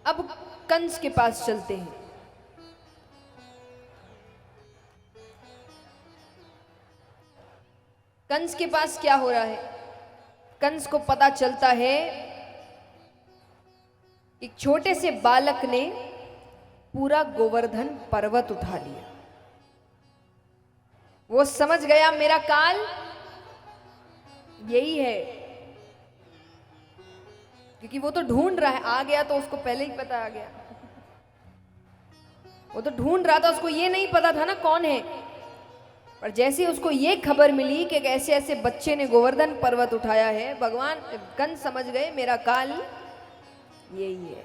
अब कंस के पास चलते हैं। कंस के पास क्या हो रहा है? कंस को पता चलता है एक छोटे से बालक ने पूरा गोवर्धन पर्वत उठा लिया। वो समझ गया मेरा काल यही है, क्योंकि वो तो ढूंढ रहा है। आ गया तो उसको पहले ही पता आ गया। वो तो ढूंढ रहा था, उसको ये नहीं पता था ना कौन है। पर जैसे उसको ये खबर मिली कि ऐसे ऐसे बच्चे ने गोवर्धन पर्वत उठाया है, भगवान कंस समझ गए मेरा काल यही है।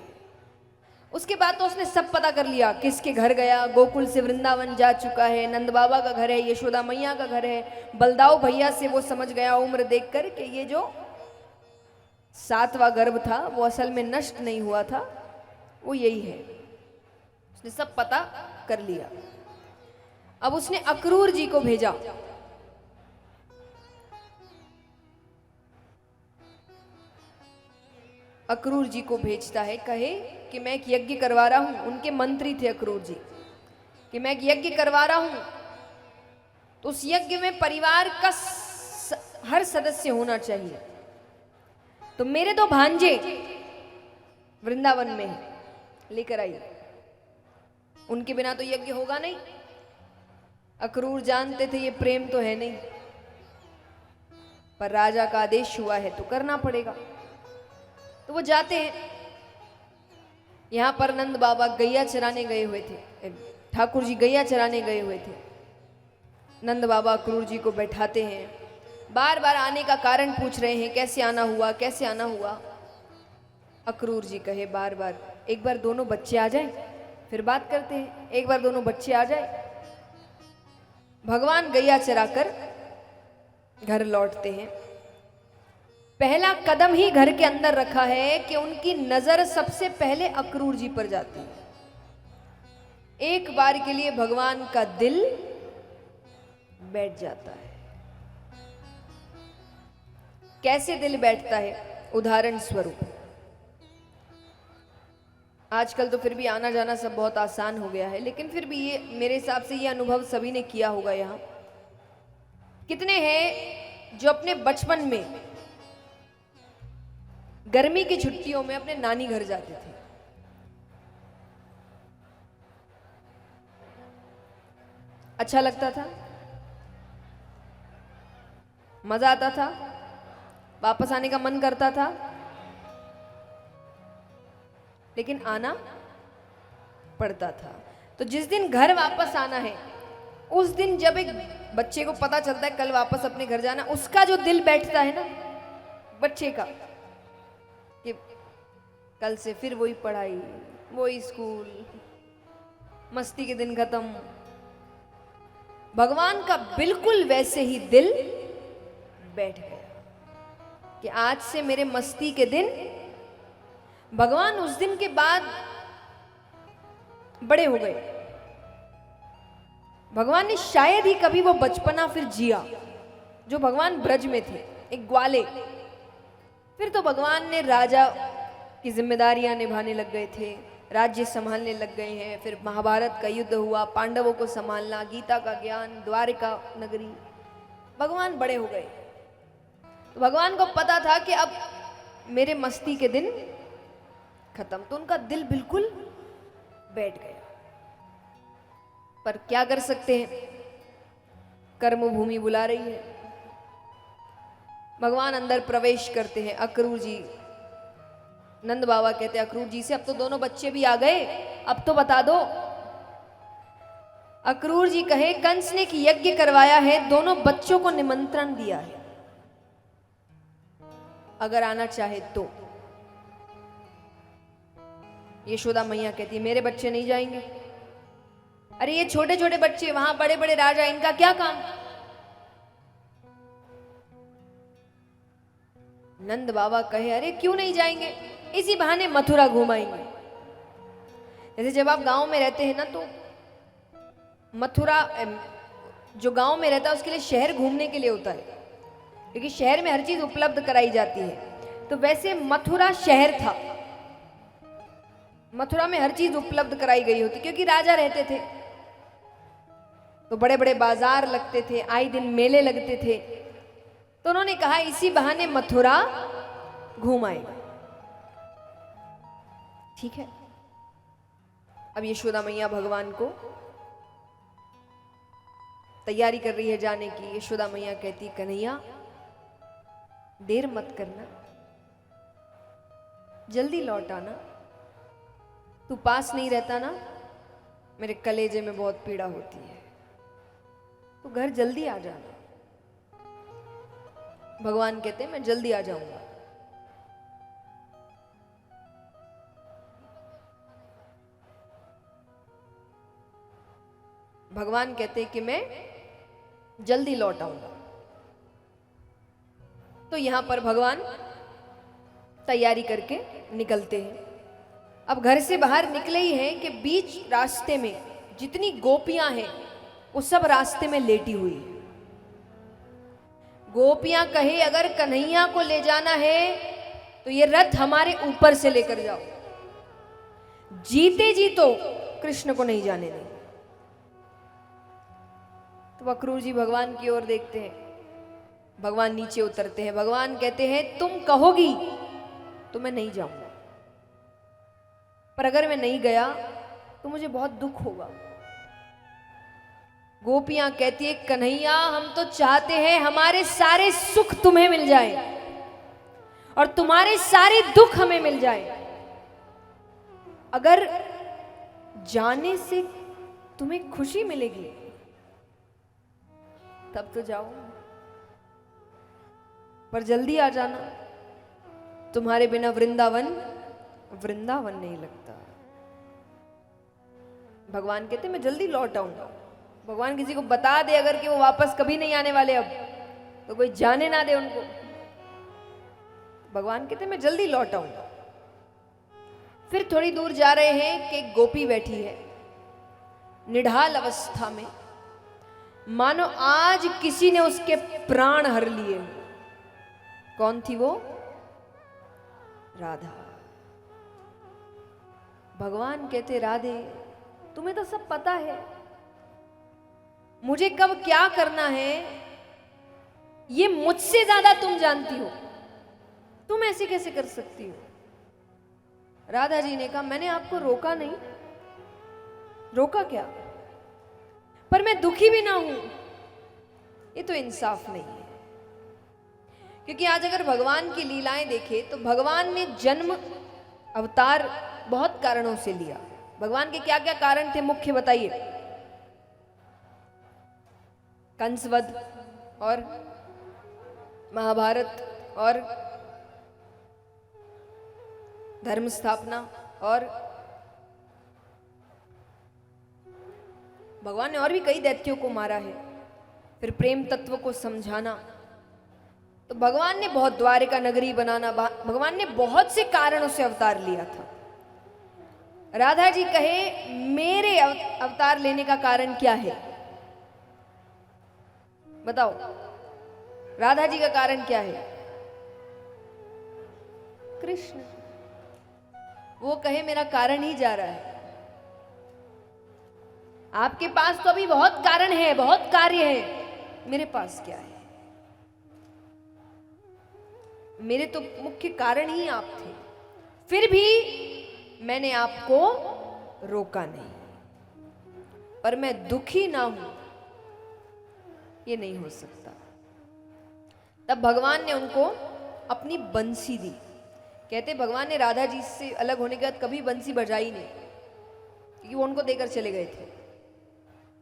उसके बाद तो उसने सब पता कर लिया, किसके घर गया, गोकुल से वृंदावन जा चुका है, नंद बाबा का घर है, यशोदा मैया का घर है। बलदाव भैया से वो समझ गया उम्र देखकर कि ये जो 7वां गर्भ था वो असल में नष्ट नहीं हुआ था, वो यही है। उसने सब पता कर लिया। अब उसने अक्रूर जी को भेजा। अक्रूर जी को भेजता है, कहे कि मैं एक यज्ञ करवा रहा हूं। उनके मंत्री थे अक्रूर जी, कि मैं एक यज्ञ करवा रहा हूं, तो उस यज्ञ में परिवार का हर सदस्य होना चाहिए। तो मेरे दो भांजे वृंदावन में लेकर आई, उनके बिना तो यज्ञ होगा नहीं। अक्रूर जानते थे ये प्रेम तो है नहीं, पर राजा का आदेश हुआ है तो करना पड़ेगा। तो वो जाते हैं। यहां पर नंद बाबा गैया चराने गए हुए थे, ठाकुर जी गैया चराने गए हुए थे। नंद बाबा अक्रूर जी को बैठाते हैं, बार बार आने का कारण पूछ रहे हैं, कैसे आना हुआ, कैसे आना हुआ। अक्रूर जी कहे बार बार, एक बार दोनों बच्चे आ जाएं फिर बात करते हैं, एक बार दोनों बच्चे आ जाए। भगवान गैया चराकर घर लौटते हैं। पहला कदम ही घर के अंदर रखा है कि उनकी नजर सबसे पहले अक्रूर जी पर जाती है। एक बार के लिए भगवान का दिल बैठ जाता है। कैसे दिल बैठता है? उदाहरण स्वरूप, आजकल तो फिर भी आना जाना सब बहुत आसान हो गया है, लेकिन फिर भी ये मेरे हिसाब से ये अनुभव सभी ने किया होगा। यहां कितने हैं जो अपने बचपन में गर्मी की छुट्टियों में अपने नानी घर जाते थे? अच्छा लगता था, मजा आता था, वापस आने का मन करता था, लेकिन आना पड़ता था। तो जिस दिन घर वापस आना है, उस दिन जब एक बच्चे को पता चलता है कल वापस अपने घर जाना, उसका जो दिल बैठता है ना बच्चे का, कि कल से फिर वही पढ़ाई, वही स्कूल, मस्ती के दिन खत्म। भगवान का बिल्कुल वैसे ही दिल बैठ गया कि आज से मेरे मस्ती के दिन। भगवान उस दिन के बाद बड़े हो गए। भगवान ने शायद ही कभी वो बचपना फिर जिया जो भगवान ब्रज में थे, एक ग्वाले। फिर तो भगवान ने राजा की जिम्मेदारियां निभाने लग गए थे, राज्य संभालने लग गए हैं। फिर महाभारत का युद्ध हुआ, पांडवों को संभालना, गीता का ज्ञान, द्वारिका नगरी, भगवान बड़े हो गए। तो भगवान को पता था कि अब मेरे मस्ती के दिन खत्म। तो उनका दिल बिल्कुल बैठ गया। पर क्या कर सकते हैं, कर्म भूमि बुला रही है। भगवान अंदर प्रवेश करते हैं। अक्रूर जी, नंद बाबा कहते हैं अक्रूर जी से, अब तो दोनों बच्चे भी आ गए, अब तो बता दो। अक्रूर जी कहे, कंस ने एक यज्ञ करवाया है, दोनों बच्चों को निमंत्रण दिया है, अगर आना चाहे तो। यशोदा मैया कहती है मेरे बच्चे नहीं जाएंगे। अरे ये छोटे छोटे बच्चे, वहां बड़े बड़े राजा, इनका क्या काम? नंद बाबा कहे अरे क्यों नहीं जाएंगे, इसी बहाने मथुरा घुमाएंगे। जैसे जब आप गांव में रहते हैं ना, तो मथुरा जो गांव में रहता है उसके लिए शहर घूमने के लिए होता है, क्योंकि शहर में हर चीज उपलब्ध कराई जाती है। तो वैसे मथुरा शहर था, मथुरा में हर चीज उपलब्ध कराई गई होती, क्योंकि राजा रहते थे तो बड़े बड़े बाजार लगते थे, आए दिन मेले लगते थे। तो उन्होंने कहा इसी बहाने मथुरा घूम आएगा। ठीक है। अब यशोदा मैया भगवान को तैयारी कर रही है जाने की। यशोदा मैया कहती कन्हैया देर मत करना, जल्दी लौट आना, तू पास नहीं रहता ना मेरे कलेजे में बहुत पीड़ा होती है, तो घर जल्दी आ जाना। भगवान कहते मैं जल्दी आ जाऊंगा। भगवान कहते कि मैं जल्दी लौट आऊंगा। तो यहां पर भगवान तैयारी करके निकलते हैं। अब घर से बाहर निकले ही हैं कि बीच रास्ते में जितनी गोपियां हैं वो सब रास्ते में लेटी हुई है। गोपियां कहे अगर कन्हैया को ले जाना है तो ये रथ हमारे ऊपर से लेकर जाओ, जीते जी तो कृष्ण को नहीं जाने दें। तो अक्रूर जी भगवान की ओर देखते हैं, भगवान नीचे उतरते हैं। भगवान कहते हैं तुम कहोगी तो मैं नहीं जाऊंगा, पर अगर मैं नहीं गया तो मुझे बहुत दुख होगा। गोपियां कहती है कन्हैया हम तो चाहते हैं हमारे सारे सुख तुम्हें मिल जाए और तुम्हारे सारे दुख हमें मिल जाए। अगर जाने से तुम्हें खुशी मिलेगी तब तो जाओ, पर जल्दी आ जाना, तुम्हारे बिना वृंदावन वृंदावन नहीं लगता। भगवान कहते मैं जल्दी लौट आऊंगा। भगवान किसी को बता दे अगर कि वो वापस कभी नहीं आने वाले, अब तो कोई जाने ना दे उनको। भगवान कहते मैं जल्दी लौट आऊंगा। फिर थोड़ी दूर जा रहे हैं कि एक गोपी बैठी है निढाल अवस्था में, मानो आज किसी ने उसके प्राण हर लिए। कौन थी वो? राधा। भगवान कहते राधे तुम्हें तो सब पता है, मुझे कब क्या करना है ये मुझसे ज्यादा तुम जानती हो, तुम ऐसे कैसे कर सकती हो? राधा जी ने कहा मैंने आपको रोका नहीं। रोका क्या? पर मैं दुखी भी ना हूं, ये तो इंसाफ नहीं है। क्योंकि आज अगर भगवान की लीलाएं देखें तो भगवान ने जन्म अवतार बहुत कारणों से लिया। भगवान के क्या क्या कारण थे मुख्य बताइए? कंसवध और महाभारत और धर्म स्थापना, और भगवान ने और भी कई दैत्यों को मारा है। फिर प्रेम तत्व को समझाना, तो भगवान ने बहुत द्वारिका नगरी बनाना, भगवान ने बहुत से कारणों से अवतार लिया था। राधा जी कहे मेरे अवतार लेने का कारण क्या है? बताओ राधा जी का कारण क्या है? कृष्ण। वो कहे मेरा कारण ही जा रहा है। आपके पास तो अभी बहुत कारण है, बहुत कार्य है, मेरे पास क्या है? मेरे तो मुख्य कारण ही आप थे, फिर भी मैंने आपको रोका नहीं। पर मैं दुखी ना हूं ये नहीं हो सकता। तब भगवान ने उनको अपनी बंसी दी। कहते भगवान ने राधा जी से अलग होने के बाद कभी बंसी बजाई नहीं, क्योंकि वो उनको देकर चले गए थे।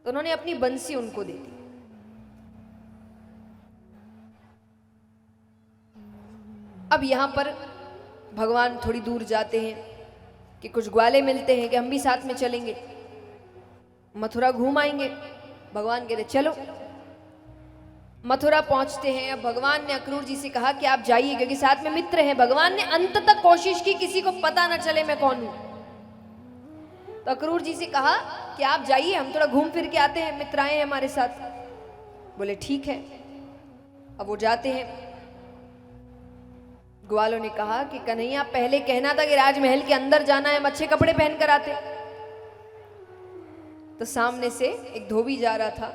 तो उन्होंने अपनी बंसी उनको दे दी। अब यहां पर भगवान थोड़ी दूर जाते हैं कि कुछ ग्वाले मिलते हैं कि हम भी साथ में चलेंगे, मथुरा घूम आएंगे। भगवान कहते चलो। मथुरा पहुंचते हैं। अब भगवान ने अक्रूर जी से कहा कि आप जाइए, क्योंकि साथ में मित्र हैं। भगवान ने अंत तक कोशिश की किसी को पता ना चले मैं कौन हूं। तो अक्रूर जी से कहा कि आप जाइए, हम थोड़ा घूम फिर के आते हैं, मित्र आए हैं हमारे साथ। बोले ठीक है। अब वो जाते हैं। ग्वालों ने कहा कि कन्हैया पहले कहना था कि राजमहल के अंदर जाना है, हम अच्छे कपड़े पहन कर आते। तो सामने से एक धोबी जा रहा था,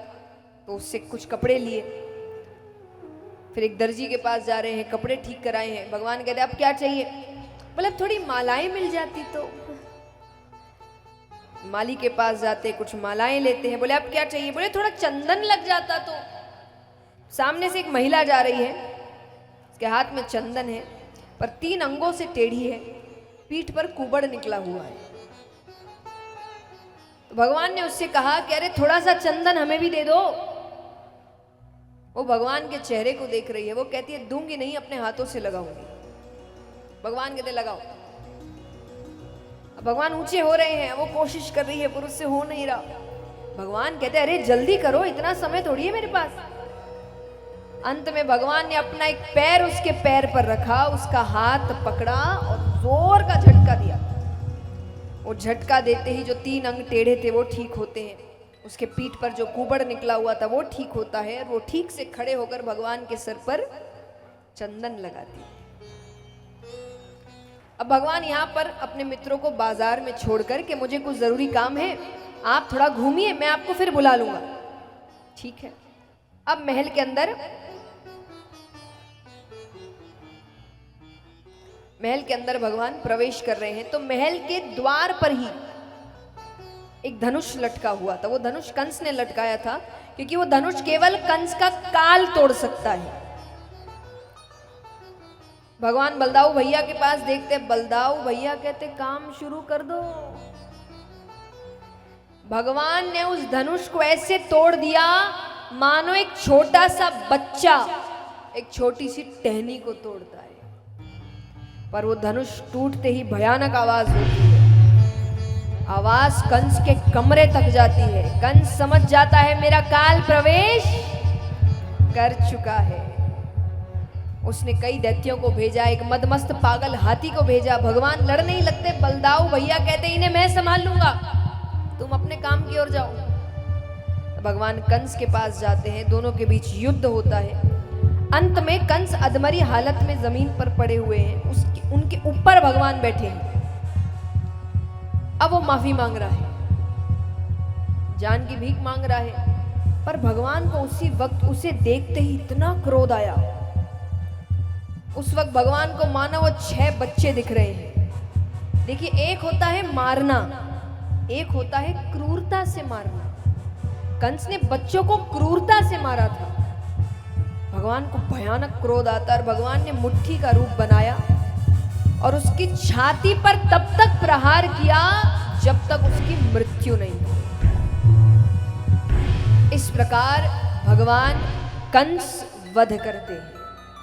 तो उससे कुछ कपड़े लिए। फिर एक दर्जी के पास जा रहे हैं, कपड़े ठीक कराए हैं। भगवान कहते अब क्या चाहिए? बोले थोड़ी मालाएं मिल जाती तो। माली के पास जाते, कुछ मालाएं लेते हैं। बोले अब क्या चाहिए? बोले थोड़ा चंदन लग जाता तो। सामने से एक महिला जा रही है, उसके हाथ में चंदन है, पर 3 अंगों से टेढ़ी है, पीठ पर कुबड़ निकला हुआ है। तो भगवान ने उससे कहा कि अरे थोड़ा सा चंदन हमें भी दे दो। वो भगवान के चेहरे को देख रही है, वो कहती है दूंगी नहीं, अपने हाथों से लगाऊंगी। भगवान कहते लगाओ। अब भगवान ऊंचे हो रहे हैं, वो कोशिश कर रही है पर उससे हो नहीं रहा। भगवान कहते अरे जल्दी करो, इतना समय थोड़ी है मेरे पास। अंत में भगवान ने अपना एक पैर उसके पैर पर रखा, उसका हाथ पकड़ा और जोर का झटका दिया। वो झटका देते ही जो 3 अंग टेढ़े थे वो ठीक होते हैं, उसके पीठ पर जो कुबड़ निकला हुआ था वो ठीक होता है, और वो ठीक से खड़े होकर भगवान के सर पर चंदन लगाती है। अब भगवान यहाँ पर अपने मित्रों को बाजार में छोड़कर कि मुझे कुछ जरूरी काम है, आप थोड़ा घूमिए, मैं आपको फिर बुला लूंगा। ठीक है। अब महल के अंदर भगवान प्रवेश कर रहे हैं, तो महल के द्वार पर ही एक धनुष लटका हुआ था। वो धनुष कंस ने लटकाया था, क्योंकि वो धनुष केवल कंस का काल तोड़ सकता है। भगवान बलदाऊ भैया के पास देखते, बलदाऊ भैया कहते काम शुरू कर दो। भगवान ने उस धनुष को ऐसे तोड़ दिया मानो एक छोटा सा बच्चा एक छोटी सी टहनी को तोड़ता है। पर वो धनुष टूटते ही भयानक आवाज होती है, आवाज कंस के कमरे तक जाती है। कंस समझ जाता है मेरा काल प्रवेश कर चुका है। उसने कई दैत्यों को भेजा, एक मदमस्त पागल हाथी को भेजा। भगवान लड़ नहीं लगते, बलदाऊ भैया कहते इन्हें मैं संभाल लूंगा, तुम अपने काम की ओर जाओ। तो भगवान कंस के पास जाते हैं, दोनों के बीच युद्ध होता है। अंत में कंस अधमरी हालत में जमीन पर पड़े हुए हैं, उनके ऊपर भगवान बैठे हैं। अब वो माफी मांग रहा है, जान की भीख मांग रहा है, पर भगवान को उसी वक्त उसे देखते ही इतना क्रोध आया। उस वक्त भगवान को मानो वो 6 बच्चे दिख रहे हैं। देखिए, एक होता है मारना, एक होता है क्रूरता से मारना। कंस ने बच्चों को क्रूरता से मारा था। भगवान को भयानक क्रोध आता और भगवान ने मुट्ठी का रूप बनाया और उसकी छाती पर तब तक प्रहार किया जब तक उसकी मृत्यु नहीं हो। इस प्रकार भगवान कंस वध करते हैं।